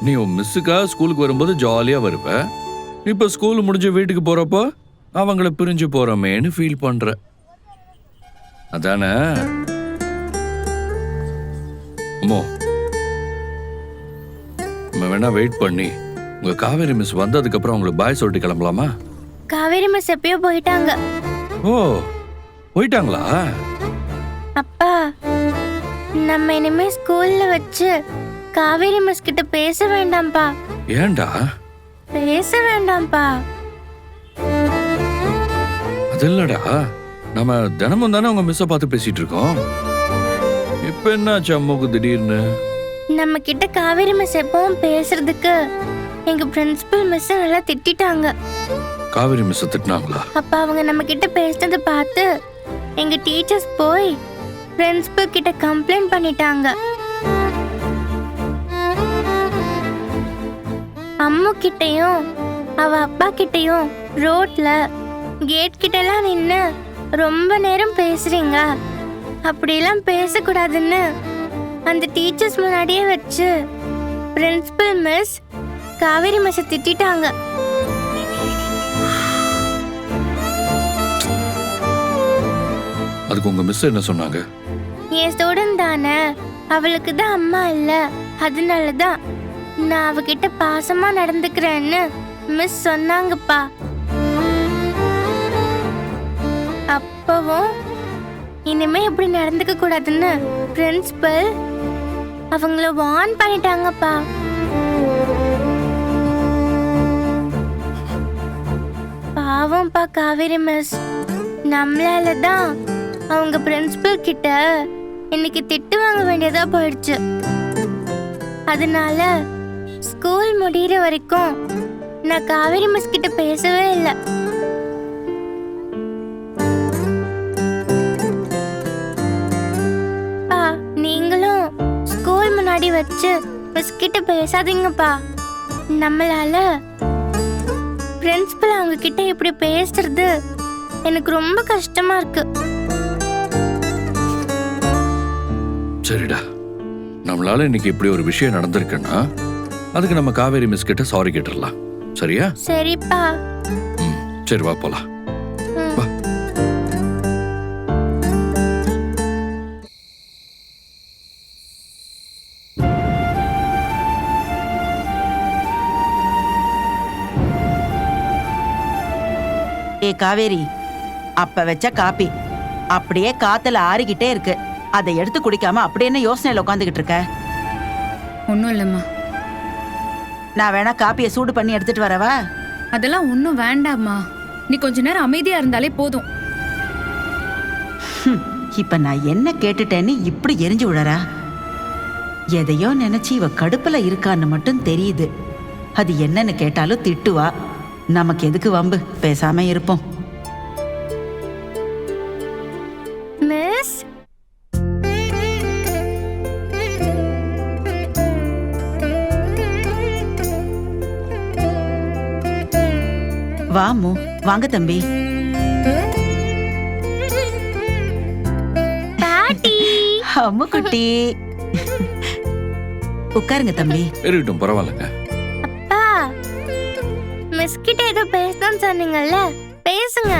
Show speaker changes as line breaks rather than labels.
நீ உன் மிஸ்ஸுக்காக ஸ்கூலுக்கு வரும்போது ஜாலியா வருவ. இப்ப ஸ்கூல் முடிஞ்சு வீட்டுக்கு போறப்போ அவங்கள பிரிஞ்சு போறோமேன்னு ஃபீல் பண்ற. அதானே? அம்மோ, நம்ம வேணா வெயிட் பண்ணி உங்க காவேரி மிஸ் வந்ததுக்கு அப்புறம் உங்களுக்கு பாய் சொல்லிட்டு கிளம்பலாமா?
காவேரி மிஸ் எப்பயோ போயிட்டாங்க.
ஓ, போயிட்டாங்களா?
அப்பா, நம்ம இனிமே ஸ்கூல்ல வச்சு காவேரி மிஸ் கிட்ட பேச வேண்டாம்ப்பா.
ஏன்டா?
பேச வேண்டாம்ப்பா.
அது இல்லடா, நம்ம தினமும் தானே உங்க மிஸ்ஸை பார்த்து பேசிட்டு இருக்கோம். இப்ப என்னாச்சு அம்மாவுக்கு திடீர்னு?
நம்ம கிட்ட காவேரி மிஸ் எப்பவும் பேசுறதுக்கு எங்க பிரின்சிபல் மிஸ் நல்லா திட்டிட்டாங்க.
காவேரி மிஸ் திட்டினாங்களா?
அப்ப அவங்க நம்ம கிட்ட பேசினதை பார்த்து எங்க டீச்சர்ஸ் போய் பிரின்சிபல் கிட்ட கம்ப்ளைண்ட் பண்ணிட்டாங்க. அம்மு கிட்டயும் அவ அப்பா கிட்டயும் ரோட்ல கேட் கிட்ட எல்லாம் நின்னு ரொம்ப நேரம் பேசுறீங்க, அப்படியெல்லாம் பேசக்கூடாதுன்னு அந்த டீச்சர்ஸ் முன்னாடியே வச்சு பிரின்சிபல் மிஸ் காவேரி மிஸ் திட்டிட்டாங்க.
அதுக்கு உங்க மிஸ் என்ன சொன்னாங்க?
என் ஸ்டூடெண்ட் தானே, அவளுக்கு தான் அம்மா இல்ல, அதனாலதான் நான் அவகிட்ட பாசமா நடந்துக்கிறேன்னு மிஸ் சொன்னாங்கப்பா. அப்பவும் இனிமே இப்படி நடந்துக்க கூடாதுன்னு பிரின்சிபல் அவங்கள வார்ன் பண்ணிட்டாங்கப்பா. பாவம்ப்பா காவேரி மிஸ், நம்மளால தான் அவங்க பிரின்சிபல் கிட்ட இன்னைக்கு திட்டு வாங்க வேண்டியதா போயிடுச்சு. அதனால ஸ்கூல் முடிகிற வரைக்கும் நான் காவேரி மிஸ் கிட்ட பேசவே இல்லை. நீங்களும் ஸ்கூல் முன்னாடி வச்சு மிஸ் கிட்ட பேசாதீங்கப்பா. நம்மளால பிரின்சிபல் அவங்க கிட்ட இப்படி பேசுறது எனக்கு ரொம்ப கஷ்டமா இருக்கு.
சரிடா, நம்மளால இன்னைக்கு இப்படி ஒரு விஷயம் நடந்திருக்குன்னா அதுக்கு நம்ம காவேரி மிஸ் கிட்ட சாரி கேட்டுடலாம். சரியா?
சரிப்பா.
சரி, வா போலாம். வா.
ஏ காவேரி, அப்ப வச்ச காப்பி அப்படியே காத்துல ஆறிக்கிட்டே இருக்கு. அதை எடுத்து குடிக்காம அப்படியே என்ன யோசனையில உட்காந்துக்கிட்டு இருக்க?
ஒன்றும் இல்லைம்மா.
நான் வேணா காப்பியை சூடு பண்ணி எடுத்துட்டு வரவா?
அதெல்லாம் ஒன்றும் வேண்டாம்மா, நீ கொஞ்ச நேரம் அமைதியா இருந்தாலே போதும்.
இப்ப நான் என்ன கேட்டுட்டேன்னு இப்படி எரிஞ்சு விழறா? எதையோ நினைச்சு இவ கடுப்புல இருக்கான்னு மட்டும் தெரியுது. அது என்னன்னு கேட்டாலும் திட்டுவா. நமக்கு எதுக்கு வம்பு, பேசாம இருப்போம்.
மிஸ்,
வாமு, வாங்க தம்பி.
பாட்டி.
அம்மு குட்டி, உட்காருங்க தம்பி.
இருக்கட்டும், பரவாயில்லைங்க.
அப்பா, மிஸ் கிட்ட ஏதோ பேசணும்னு சொன்னீங்கல்ல, பேசுங்க.